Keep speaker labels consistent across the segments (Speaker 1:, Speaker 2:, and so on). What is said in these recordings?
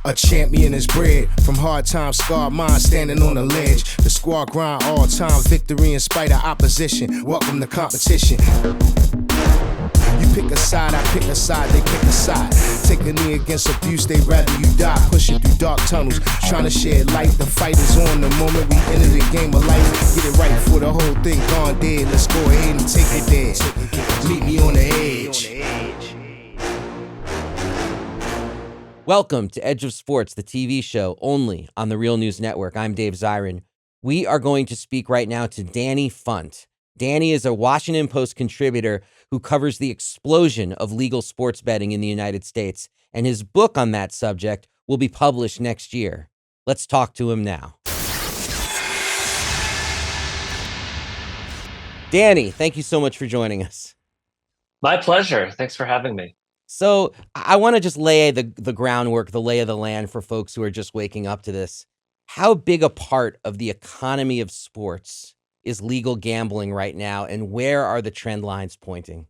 Speaker 1: A champion is bred from hard times, scarred mind standing on the ledge. The squad grind all time, victory in spite of opposition. Welcome to competition. You pick a side, I pick a side, they pick a side. Take a knee against abuse, they rather you die. Pushing through dark tunnels, trying to shed light. The fight is on the moment we enter the game of life. Get it right before the whole thing gone dead. Let's go ahead and take it there. Meet me on the edge.
Speaker 2: Welcome to Edge of Sports, the TV show only on the Real News Network. I'm Dave Zirin. We are going to speak right now to Danny Funt. Danny is a Washington Post contributor who covers the explosion of legal sports betting in the United States, and his book on that subject will be published next year. Let's talk to him now. Danny, thank you so much for joining us.
Speaker 3: My pleasure. Thanks for having me.
Speaker 2: So I want to just lay the groundwork, the lay of the land for folks who are just waking up to this. How big a part of the economy of sports is legal gambling right now, and where are the trend lines pointing?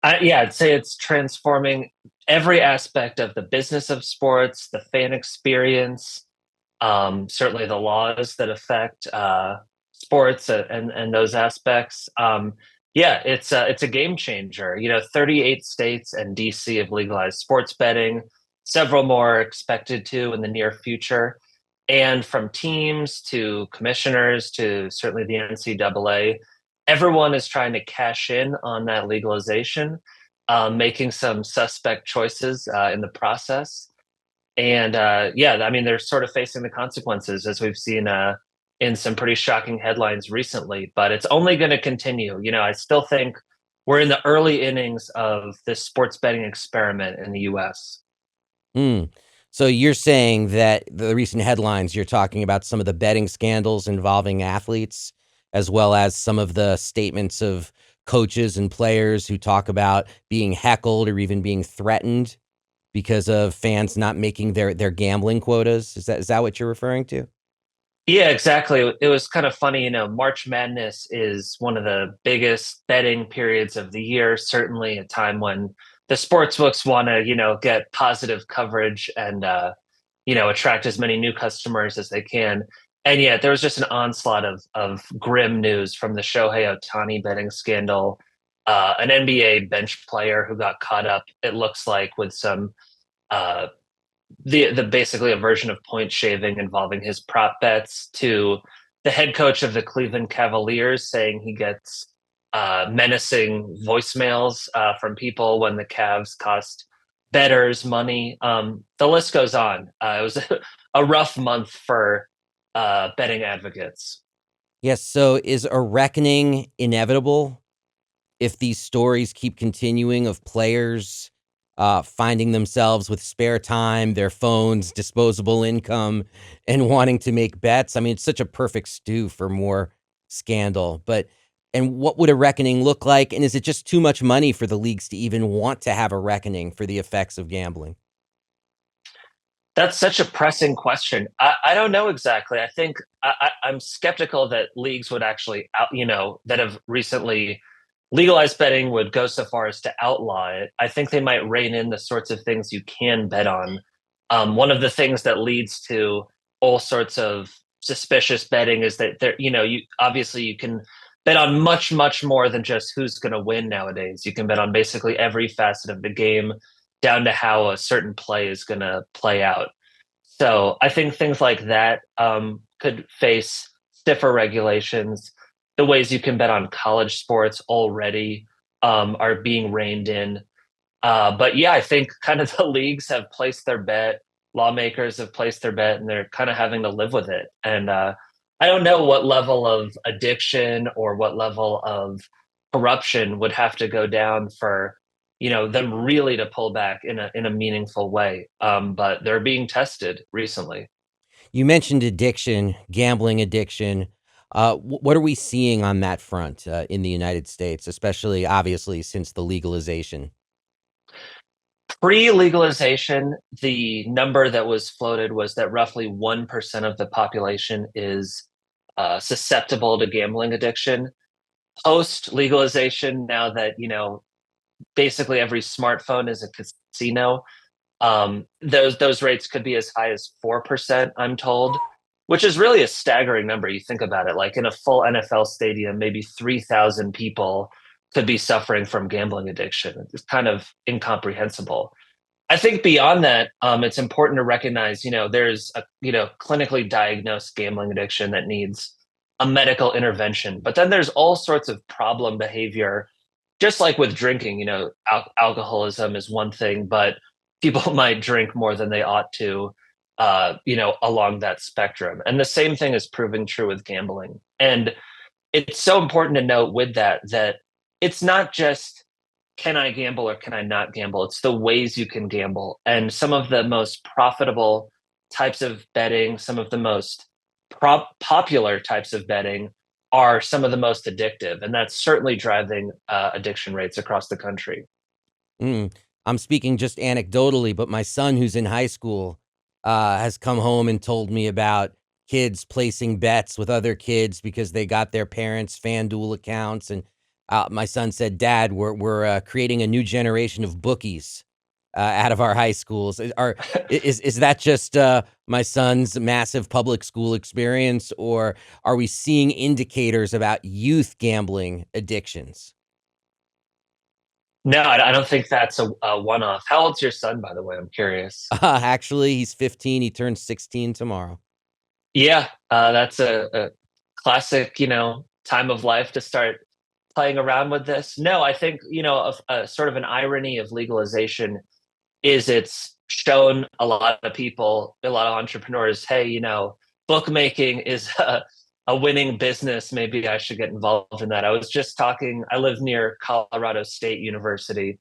Speaker 3: I'd say it's transforming every aspect of the business of sports, the fan experience, certainly the laws that affect sports and those aspects. It's a game changer. 38 states and DC have legalized sports betting. Several more are expected to in the near future. And from teams to commissioners to certainly the NCAA, everyone is trying to cash in on that legalization, making some suspect choices in the process. And they're sort of facing the consequences, as we've seen in some pretty shocking headlines recently, but it's only going to continue. I still think we're in the early innings of this sports betting experiment in the US.
Speaker 2: So you're saying that the recent headlines, you're talking about some of the betting scandals involving athletes, as well as some of the statements of coaches and players who talk about being heckled or even being threatened because of fans not making their gambling quotas. Is that what you're referring to?
Speaker 3: Yeah, exactly. It was kind of funny, March Madness is one of the biggest betting periods of the year, certainly a time when the sports books want to, get positive coverage and, attract as many new customers as they can. And yet there was just an onslaught of grim news from the Shohei Ohtani betting scandal, an NBA bench player who got caught up, it looks like, with some the basically a version of point shaving involving his prop bets, to the head coach of the Cleveland Cavaliers saying he gets menacing voicemails from people when the Cavs cost bettors money. The list goes on. It was a rough month for betting advocates.
Speaker 2: Yes. So is a reckoning inevitable if these stories keep continuing of players finding themselves with spare time, their phones, disposable income, and wanting to make bets? I mean, it's such a perfect stew for more scandal. And what would a reckoning look like? And is it just too much money for the leagues to even want to have a reckoning for the effects of gambling?
Speaker 3: That's such a pressing question. I don't know exactly. I think I'm skeptical that leagues would actually, that have recently legalized betting would go so far as to outlaw it. I think they might rein in the sorts of things you can bet on. One of the things that leads to all sorts of suspicious betting is that you can bet on much, much more than just who's going to win nowadays. You can bet on basically every facet of the game, down to how a certain play is going to play out. So I think things like that could face stiffer regulations. The ways you can bet on college sports already are being reined in. I think kind of the leagues have placed their bet, lawmakers have placed their bet, and they're kind of having to live with it. And I don't know what level of addiction or what level of corruption would have to go down for them really to pull back in a meaningful way. But they're being tested recently.
Speaker 2: You mentioned addiction, gambling addiction. What are we seeing on that front in the United States, especially obviously since the legalization?
Speaker 3: Pre-legalization, the number that was floated was that roughly 1% of the population is susceptible to gambling addiction. Post-legalization, now that basically every smartphone is a casino, Those rates could be as high as 4%, I'm told, which is really a staggering number. You think about it, like in a full NFL stadium, maybe 3,000 people could be suffering from gambling addiction. It's kind of incomprehensible. I think beyond that, it's important to recognize, there's a, clinically diagnosed gambling addiction that needs a medical intervention. But then there's all sorts of problem behavior, just like with drinking. Alcoholism is one thing, but people might drink more than they ought to, along that spectrum. And the same thing is proving true with gambling. And it's so important to note with that it's not just can I gamble or can I not gamble? It's the ways you can gamble. And some of the most profitable types of betting, some of the most popular types of betting are some of the most addictive. And that's certainly driving addiction rates across the country.
Speaker 2: I'm speaking just anecdotally, but my son, who's in high school, has come home and told me about kids placing bets with other kids because they got their parents' FanDuel accounts. And my son said, "Dad, we're creating a new generation of bookies out of our high schools." Is that just my son's massive public school experience, or are we seeing indicators about youth gambling addictions?
Speaker 3: No, I don't think that's a one-off. How old's your son, by the way? I'm curious.
Speaker 2: Actually, he's 15. He turns 16 tomorrow.
Speaker 3: Yeah, that's a classic, time of life to start playing around with this. No, I think, a sort of an irony of legalization is it's shown a lot of people, a lot of entrepreneurs, hey, bookmaking is a winning business. Maybe I should get involved in that. I live near Colorado State University.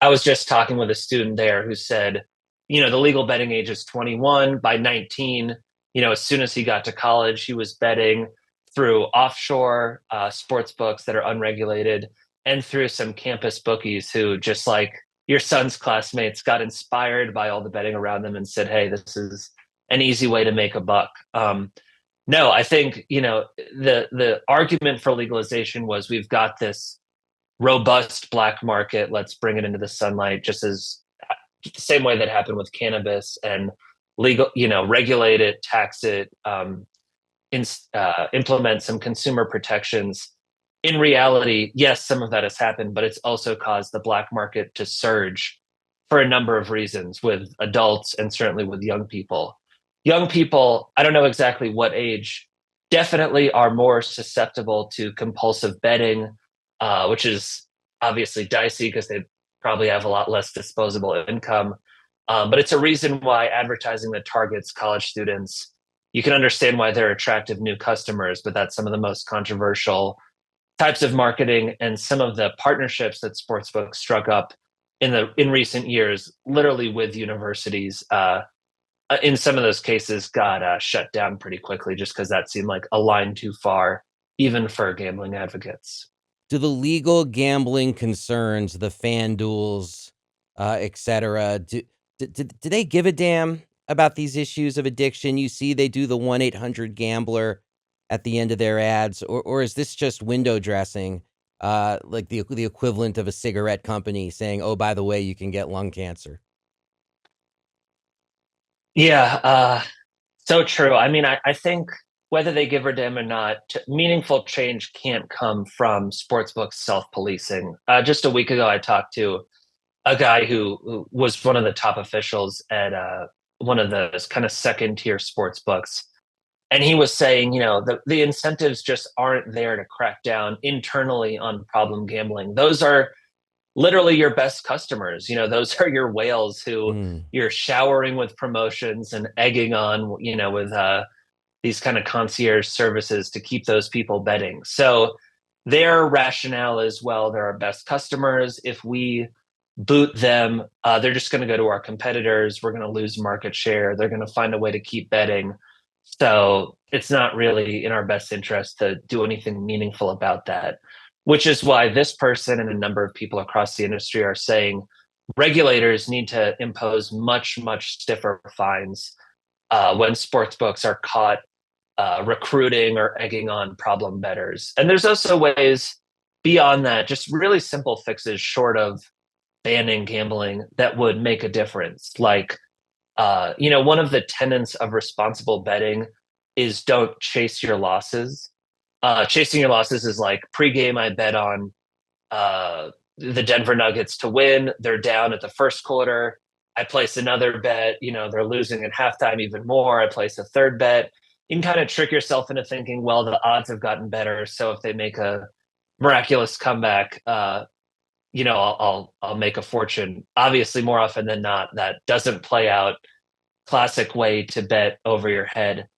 Speaker 3: I was just talking with a student there who said, the legal betting age is 21. By 19, as soon as he got to college, he was betting through offshore sports books that are unregulated and through some campus bookies who, just like your son's classmates, got inspired by all the betting around them and said, hey, this is an easy way to make a buck. No, I think, the argument for legalization was we've got this robust black market. Let's bring it into the sunlight, just as the same way that happened with cannabis, and regulate it, tax it, implement some consumer protections. In reality, yes, some of that has happened, but it's also caused the black market to surge for a number of reasons with adults and certainly with young people. Young people, I don't know exactly what age, definitely are more susceptible to compulsive betting, which is obviously dicey because they probably have a lot less disposable income. But it's a reason why advertising that targets college students, you can understand why they're attractive new customers, but that's some of the most controversial types of marketing, and some of the partnerships that sportsbooks struck up in recent years, literally with universities, in some of those cases got shut down pretty quickly just because that seemed like a line too far, even for gambling advocates.
Speaker 2: Do the legal gambling concerns, the FanDuels, et cetera, do they give a damn about these issues of addiction? You see, they do the 1-800-GAMBLER at the end of their ads, or is this just window dressing, like the equivalent of a cigarette company saying, "Oh, by the way, you can get lung cancer"?
Speaker 3: Yeah, so true. I mean, I think whether they give a damn or not, meaningful change can't come from sportsbooks self-policing. Just a week ago, I talked to a guy who was one of the top officials at one of those kind of second-tier sports books. And he was saying, the incentives just aren't there to crack down internally on problem gambling. Those are literally your best customers. Those are your whales who you're showering with promotions and egging on, with these kind of concierge services to keep those people betting. So their rationale is, well, they're our best customers. If we boot them, they're just going to go to our competitors. We're going to lose market share. They're going to find a way to keep betting. So it's not really in our best interest to do anything meaningful about that, which is why this person and a number of people across the industry are saying regulators need to impose much, much stiffer fines when sportsbooks are caught recruiting or egging on problem bettors. And there's also ways beyond that, just really simple fixes short of banning gambling that would make a difference. Like, one of the tenets of responsible betting is don't chase your losses. Chasing your losses is like pregame, I bet on the Denver Nuggets to win. They're down at the first quarter. I place another bet. They're losing at halftime even more. I place a third bet. You can kind of trick yourself into thinking, well, the odds have gotten better. So if they make a miraculous comeback, I'll make a fortune. Obviously, more often than not, that doesn't play out. Classic way to bet over your head.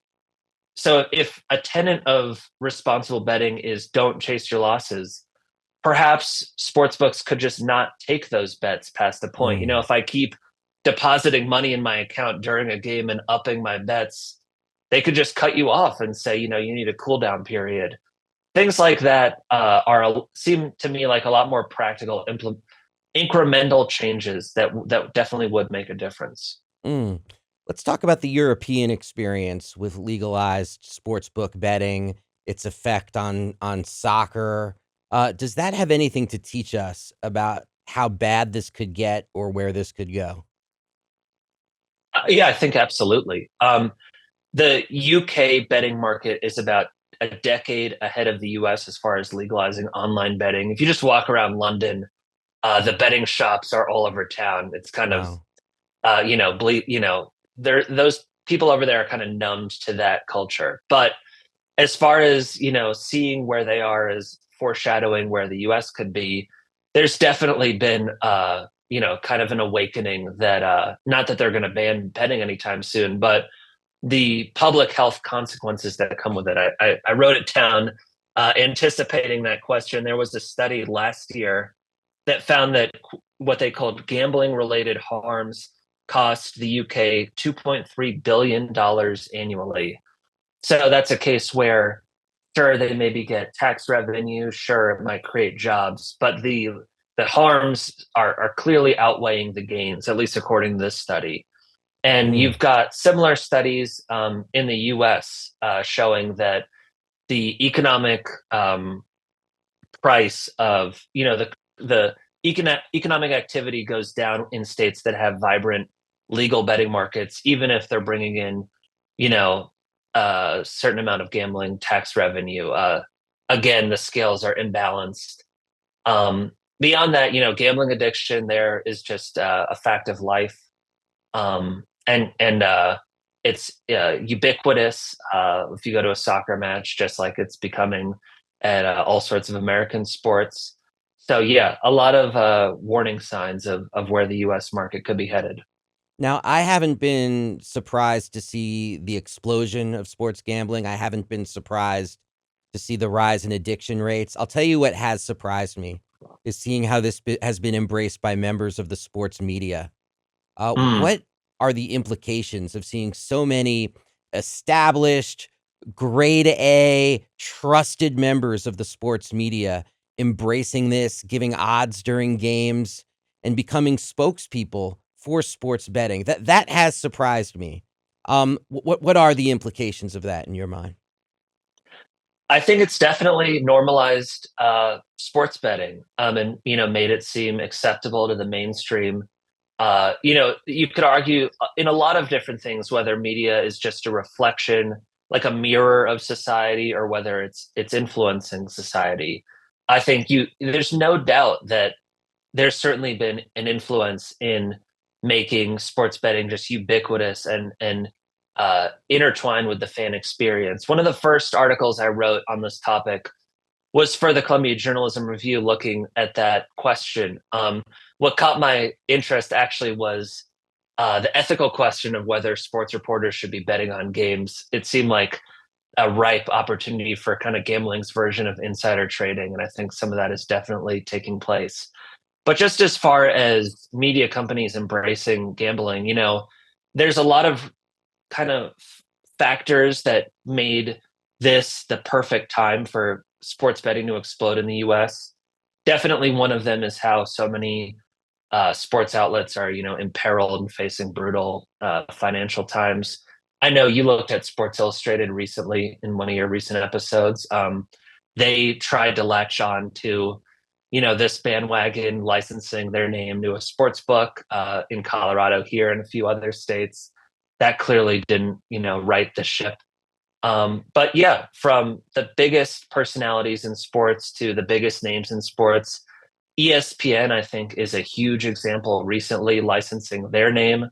Speaker 3: So if a tenet of responsible betting is don't chase your losses, perhaps sportsbooks could just not take those bets past the point.
Speaker 2: Mm.
Speaker 3: If I keep depositing money in my account during a game and upping my bets, they could just cut you off and say, you need a cool down period. Things like that seem to me like a lot more practical, incremental changes that definitely would make a difference.
Speaker 2: Mm. Let's talk about the European experience with legalized sportsbook betting, its effect on soccer. Does that have anything to teach us about how bad this could get or where this could go?
Speaker 3: Yeah, I think absolutely. The UK betting market is about a decade ahead of the US as far as legalizing online betting. If you just walk around London, the betting shops are all over town. It's kind of,
Speaker 2: Wow.
Speaker 3: there those people over there are kind of numbed to that culture. But as far as seeing where they are as foreshadowing where the US could be, there's definitely been kind of an awakening that not that they're going to ban betting anytime soon, but the public health consequences that come with it. I wrote it down anticipating that question. There was a study last year that found that what they called gambling related harms cost the UK $2.3 billion annually. So that's a case where, sure, they maybe get tax revenue, sure, it might create jobs, but the harms are clearly outweighing the gains, at least according to this study. And
Speaker 2: Mm.
Speaker 3: you've got similar studies in the US showing that the economic price of, the economic activity goes down in states that have vibrant legal betting markets, even if they're bringing in, a certain amount of gambling tax revenue. Again, the scales are imbalanced. Beyond that, gambling addiction there is just a fact of life. And it's ubiquitous. If you go to a soccer match, just like it's becoming at all sorts of American sports. So yeah, a lot of warning signs of where the U.S. market could be headed.
Speaker 2: Now, I haven't been surprised to see the explosion of sports gambling. I haven't been surprised to see the rise in addiction rates. I'll tell you what has surprised me is seeing how this has been embraced by members of the sports media.
Speaker 3: Mm.
Speaker 2: What are the implications of seeing so many established, grade A, trusted members of the sports media embracing this, giving odds during games, and becoming spokespeople for sports betting? That has surprised me. What are the implications of that in your mind?
Speaker 3: I think it's definitely normalized sports betting, and made it seem acceptable to the mainstream. You could argue in a lot of different things whether media is just a reflection, like a mirror of society, or whether it's influencing society. I think there's no doubt that there's certainly been an influence in making sports betting just ubiquitous and intertwined with the fan experience. One of the first articles I wrote on this topic was for the Columbia Journalism Review, looking at that question. What caught my interest actually was the ethical question of whether sports reporters should be betting on games. It seemed like a ripe opportunity for kind of gambling's version of insider trading, and I think some of that is definitely taking place. But just as far as media companies embracing gambling, there's a lot of kind of factors that made this the perfect time for sports betting to explode in the US. Definitely one of them is how so many sports outlets are, imperiled and facing brutal financial times. I know you looked at Sports Illustrated recently in one of your recent episodes. They tried to latch on to this bandwagon licensing their name to a sports book in Colorado here and a few other states. That clearly didn't, right the ship. But yeah, from the biggest personalities in sports to the biggest names in sports, ESPN, I think, is a huge example recently licensing their name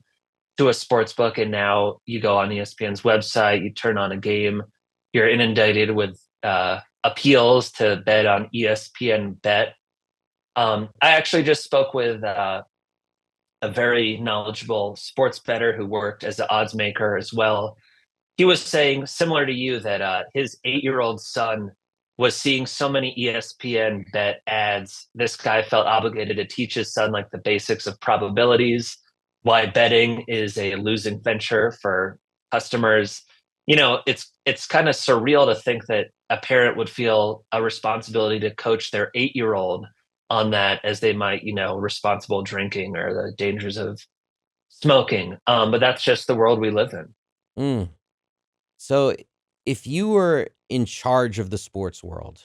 Speaker 3: to a sports book. And now you go on ESPN's website, you turn on a game, you're inundated with appeals to bet on ESPN Bet. I actually just spoke with a very knowledgeable sports bettor who worked as an odds maker as well. He was saying, similar to you, that his 8-year-old son was seeing so many ESPN Bet ads. This guy felt obligated to teach his son like the basics of probabilities, why betting is a losing venture for customers. It's kind of surreal to think that a parent would feel a responsibility to coach their 8-year-old on that, as they might, responsible drinking or the dangers of smoking. But that's just the world we live in.
Speaker 2: Mm. So, if you were in charge of the sports world,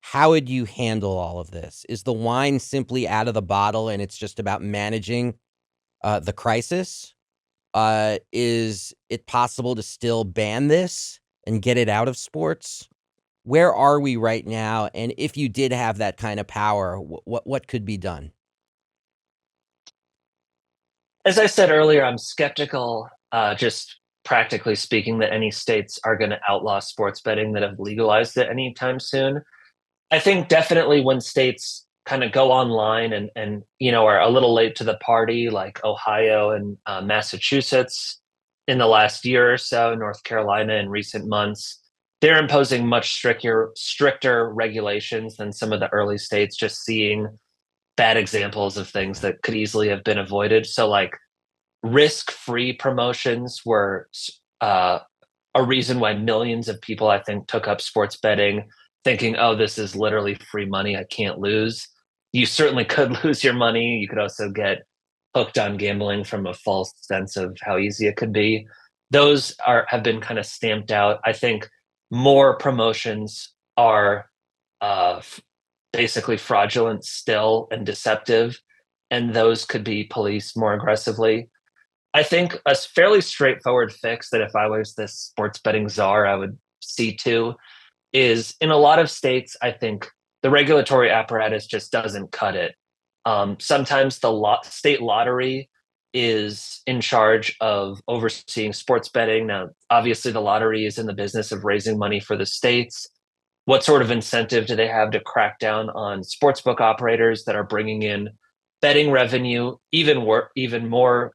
Speaker 2: how would you handle all of this? Is the wine simply out of the bottle and it's just about managing the crisis? Is it possible to still ban this and get it out of sports? Where are we right now? And if you did have that kind of power, what could be done?
Speaker 3: As I said earlier, I'm skeptical, just practically speaking, that any states are going to outlaw sports betting that have legalized it anytime soon. I think definitely when states kind of go online and are a little late to the party, like Ohio and Massachusetts in the last year or so, North Carolina in recent months, they're imposing much stricter regulations than some of the early states, just seeing bad examples of things that could easily have been avoided. So, like, risk-free promotions were a reason why millions of people, I think, took up sports betting, thinking, oh, this is literally free money I can't lose. You certainly could lose your money. You could also get hooked on gambling from a false sense of how easy it could be. Those have been kind of stamped out. I think more promotions are uh, basically fraudulent still and deceptive, and those could be policed more aggressively. I think a fairly straightforward fix that if I was this sports betting czar, I would see to is, in a lot of states, I think the regulatory apparatus just doesn't cut it. Sometimes the state lottery is in charge of overseeing sports betting. Now, obviously, the lottery is in the business of raising money for the states. What sort of incentive do they have to crack down on sportsbook operators that are bringing in betting revenue? Even more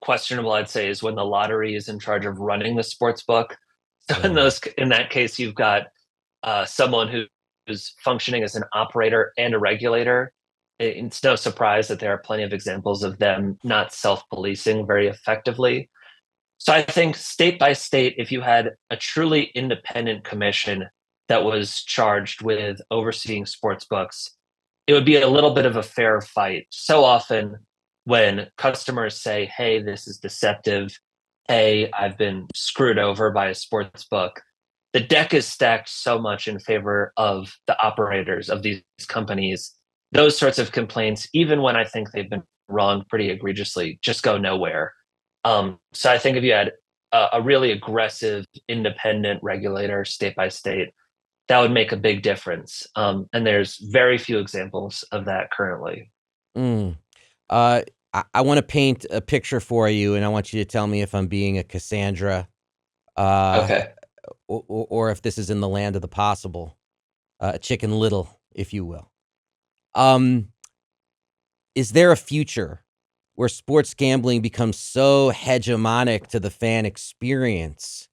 Speaker 3: questionable, I'd say, is when the lottery is in charge of running the sports book. So in that case, you've got someone who's functioning as an operator and a regulator. It's no surprise that there are plenty of examples of them not self-policing very effectively. So I think state by state, if you had a truly independent commission that was charged with overseeing sports books, it would be a little bit of a fair fight. So often when customers say, hey, this is deceptive, hey, I've been screwed over by a sports book, the deck is stacked so much in favor of the operators of these companies. Those sorts of complaints, even when I think they've been wrong pretty egregiously, just go nowhere. So I think if you had a really aggressive, independent regulator, state by state, that would make a big difference. And there's very few examples of that currently.
Speaker 2: Mm. I want to paint a picture for you, and I want you to tell me if I'm being a Cassandra,
Speaker 3: Okay.
Speaker 2: or if this is in the land of the possible, Chicken Little, if you will. Is there a future where sports gambling becomes so hegemonic to the fan experience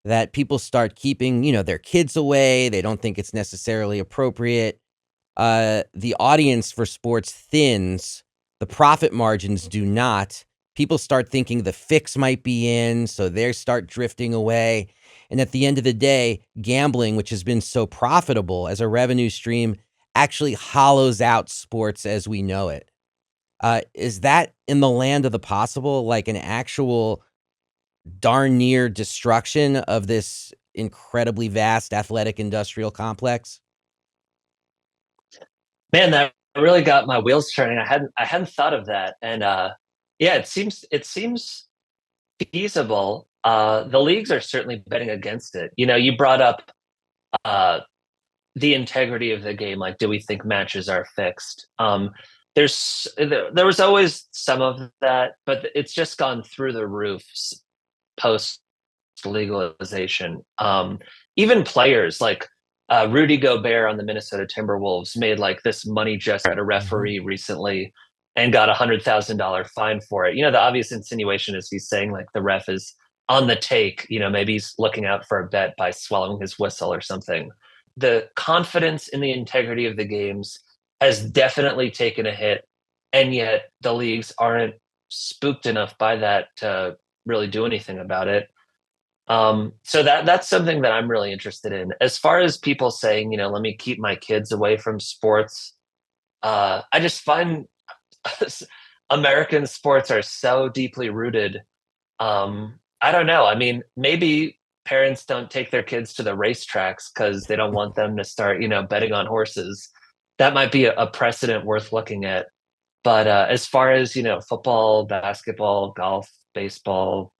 Speaker 2: that people start keeping, their kids away? They don't think it's necessarily appropriate. The audience for sports thins, the profit margins do not. People start thinking the fix might be in, so they start drifting away. And at the end of the day, gambling, which has been so profitable as a revenue stream, actually hollows out sports as we know it. Is that in the land of the possible, like an actual darn near destruction of this incredibly vast athletic industrial complex?
Speaker 3: Man, that really got my wheels turning. I hadn't thought of that, and yeah, it seems feasible. The leagues are certainly betting against it. You brought up uh, the integrity of the game. Like, do we think matches are fixed? There was always some of that, but it's just gone through the roof post legalization. Even players like Rudy Gobert on the Minnesota Timberwolves made like this money gesture at a referee recently and got $100,000 fine for it. The obvious insinuation is he's saying like the ref is on the take. Maybe he's looking out for a bet by swallowing his whistle or something. The confidence in the integrity of the games has definitely taken a hit, and yet the leagues aren't spooked enough by that to really do anything about it. So that's something that I'm really interested in. As far as people saying, let me keep my kids away from sports, I just find American sports are so deeply rooted. I don't know. I mean, maybe parents don't take their kids to the racetracks because they don't want them to start, betting on horses. That might be a precedent worth looking at. But as far as, football, basketball, golf, baseball,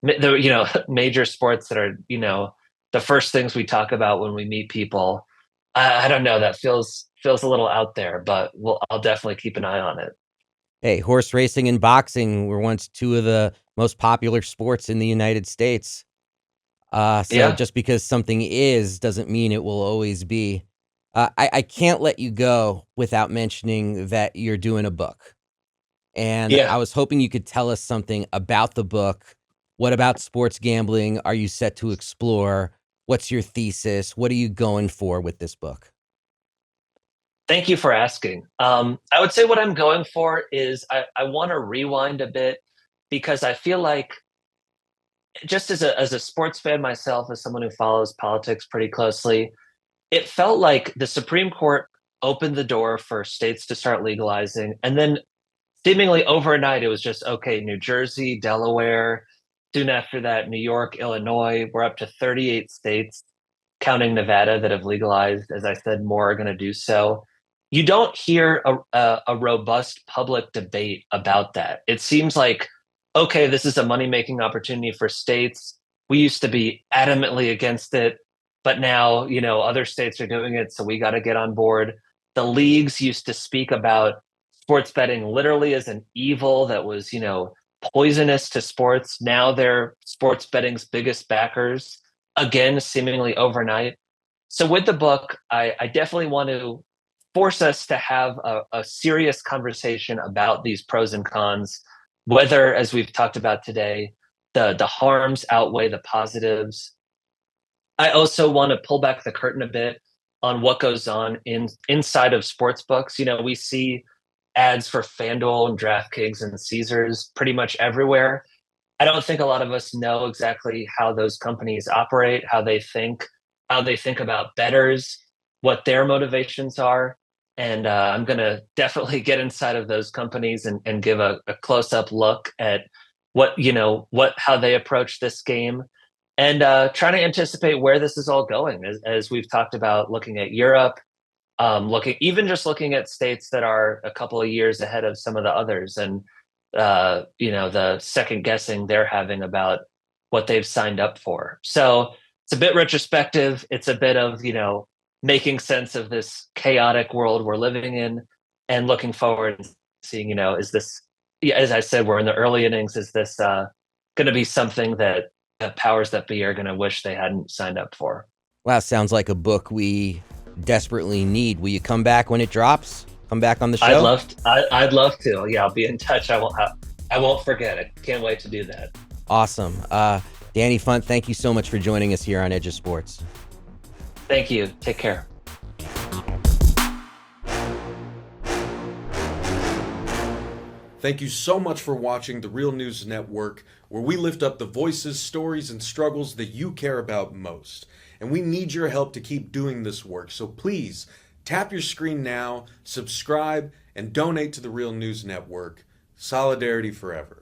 Speaker 3: the major sports that are the first things we talk about when we meet people, I don't know, that feels a little out there, but I'll definitely keep an eye on it.
Speaker 2: Hey, horse racing and boxing were once two of the most popular sports in the United States. So
Speaker 3: Yeah.
Speaker 2: just because something is doesn't mean it will always be. I can't let you go without mentioning that you're doing a book. And
Speaker 3: Yeah.
Speaker 2: I was hoping you could tell us something about the book. What about sports gambling are you set to explore? What's your thesis? What are you going for with this book?
Speaker 3: Thank you for asking. I would say what I'm going for is I want to rewind a bit, because I feel like, just as a sports fan myself, as someone who follows politics pretty closely, it felt like the Supreme Court opened the door for states to start legalizing, and then seemingly overnight it was just okay. New Jersey, Delaware, soon after that New York, Illinois. We're up to 38 states, counting Nevada, that have legalized. As I said, more are going to do so. You don't hear a robust public debate about that. It seems like, okay, this is a money making opportunity for states. We used to be adamantly against it, but now other states are doing it, so we got to get on board. The leagues used to speak about sports betting literally as an evil that was poisonous to sports. Now they're sports betting's biggest backers, again, seemingly overnight. So with the book, I definitely want to force us to have a serious conversation about these pros and cons, whether, as we've talked about today, the harms outweigh the positives. I also want to pull back the curtain a bit on what goes on inside of sports books. We see ads for FanDuel and DraftKings and Caesars pretty much everywhere. I don't think a lot of us know exactly how those companies operate, how they think about bettors, what their motivations are. And I'm going to definitely get inside of those companies and give a close up look at how they approach this game, and trying to anticipate where this is all going. As we've talked about, looking at Europe, looking at states that are a couple of years ahead of some of the others, and the second guessing they're having about what they've signed up for. So it's a bit retrospective. It's a bit of making sense of this chaotic world we're living in, and looking forward and seeing, is this, yeah, as I said, we're in the early innings. Is this going to be something that the powers that be are going to wish they hadn't signed up for?
Speaker 2: Wow, sounds like a book we desperately need. Will you come back when it drops? Come back on the show?
Speaker 3: I'd love to. Yeah, I'll be in touch. I won't forget. I can't wait to do that.
Speaker 2: Awesome. Danny Funt, thank you so much for joining us here on Edge of Sports.
Speaker 3: Thank you. Take care.
Speaker 4: Thank you so much for watching the Real News Network, where we lift up the voices, stories, and struggles that you care about most. And we need your help to keep doing this work. So please tap your screen now, subscribe, and donate to the Real News Network. Solidarity forever.